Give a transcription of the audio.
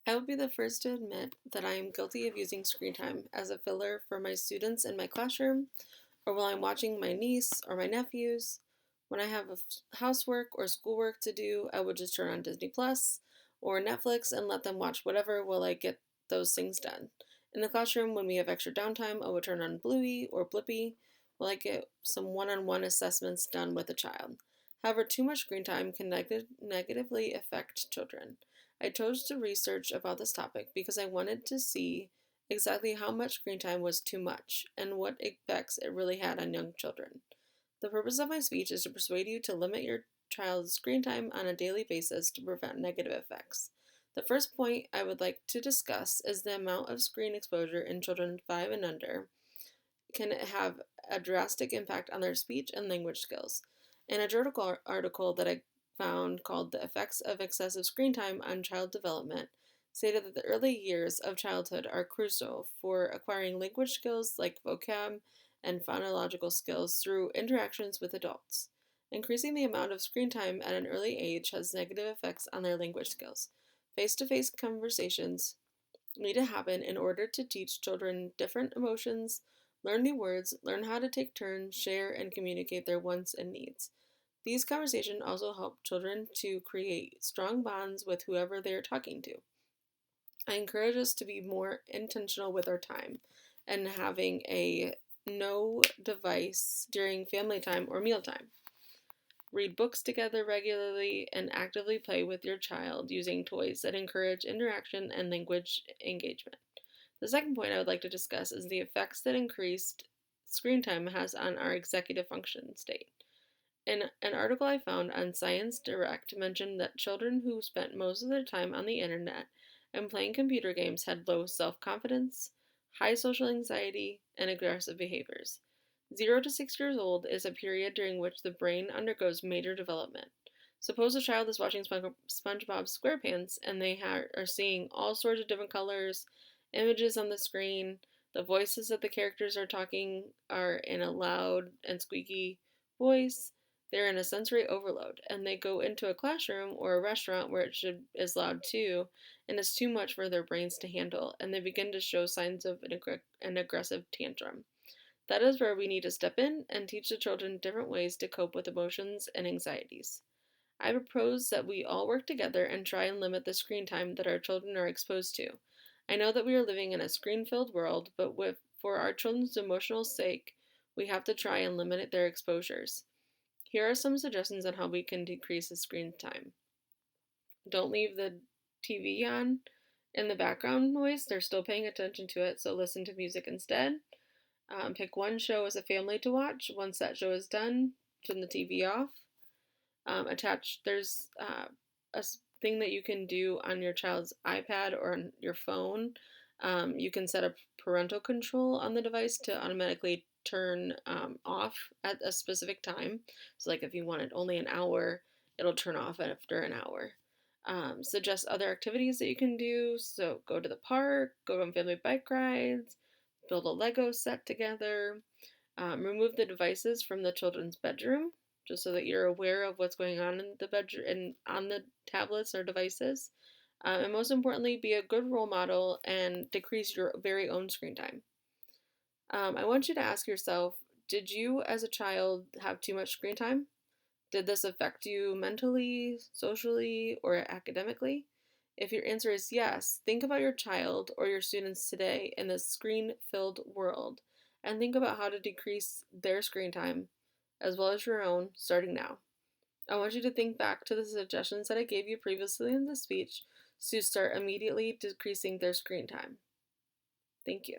I would be the first to admit that I am guilty of using screen time as a filler for my students in my classroom, or while I'm watching my niece or my nephews. When I have housework or schoolwork to do, I would just turn on Disney Plus or Netflix and let them watch whatever while I get those things done. In the classroom, when we have extra downtime, I would turn on Bluey or Blippy while I get some one on one assessments done with a child. However, too much screen time can negatively affect children. I chose to research about this topic because I wanted to see exactly how much screen time was too much and what effects it really had on young children. The purpose of my speech is to persuade you to limit your child's screen time on a daily basis to prevent negative effects. The first point I would like to discuss is the amount of screen exposure in children 5 and under can have a drastic impact on their speech and language skills. In a journal article that I found called The Effects of Excessive Screen Time on Child Development, stated that the early years of childhood are crucial for acquiring language skills like vocab and phonological skills through interactions with adults. Increasing the amount of screen time at an early age has negative effects on their language skills. Face to face conversations need to happen in order to teach children different emotions, learn new words, learn how to take turns, share, and communicate their wants and needs. These conversations also help children to create strong bonds with whoever they are talking to. I encourage us to be more intentional with our time and having a no device during family time or mealtime. Read books together regularly and actively play with your child using toys that encourage interaction and language engagement. The second point I would like to discuss is the effects that increased screen time has on our executive function state. In an article I found on Science Direct mentioned that children who spent most of their time on the internet and playing computer games had low self confidence, high social anxiety, and aggressive behaviors. 0 to 6 years old is a period during which the brain undergoes major development. Suppose a child is watching SpongeBob SquarePants and they are seeing all sorts of different colors, images on the screen, the voices that the characters are talking are in a loud and squeaky voice. They're in a sensory overload, and they go into a classroom or a restaurant where is loud too, and it's too much for their brains to handle, and they begin to show signs of an aggressive tantrum. That is where we need to step in and teach the children different ways to cope with emotions and anxieties. I propose that we all work together and try and limit the screen time that our children are exposed to. I know that we are living in a screen filled world, but for our children's emotional sake, we have to try and limit their exposures. Here are some suggestions on how we can decrease the screen time. Don't leave the TV on in the background noise. They're still paying attention to it, so listen to music instead. Pick one show as a family to watch. Once that show is done, turn the TV off. There's a thing that you can do on your child's iPad or on your phone. You can set up parental control on the device to automatically turn off at a specific time. So, like if you want it only an hour, it'll turn off after an hour. Suggest other activities that you can do. So, go to the park, go on family bike rides, build a Lego set together. Remove the devices from the children's bedroom, just so that you're aware of what's going on in the bedroom and on the tablets or devices. And most importantly, be a good role model and decrease your very own screen time. I want you to ask yourself, did you as a child have too much screen time? Did this affect you mentally, socially, or academically? If your answer is yes, think about your child or your students today in this screen filled world and think about how to decrease their screen time as well as your own starting now. I want you to think back to the suggestions that I gave you previously in the speech to start immediately decreasing their screen time. Thank you.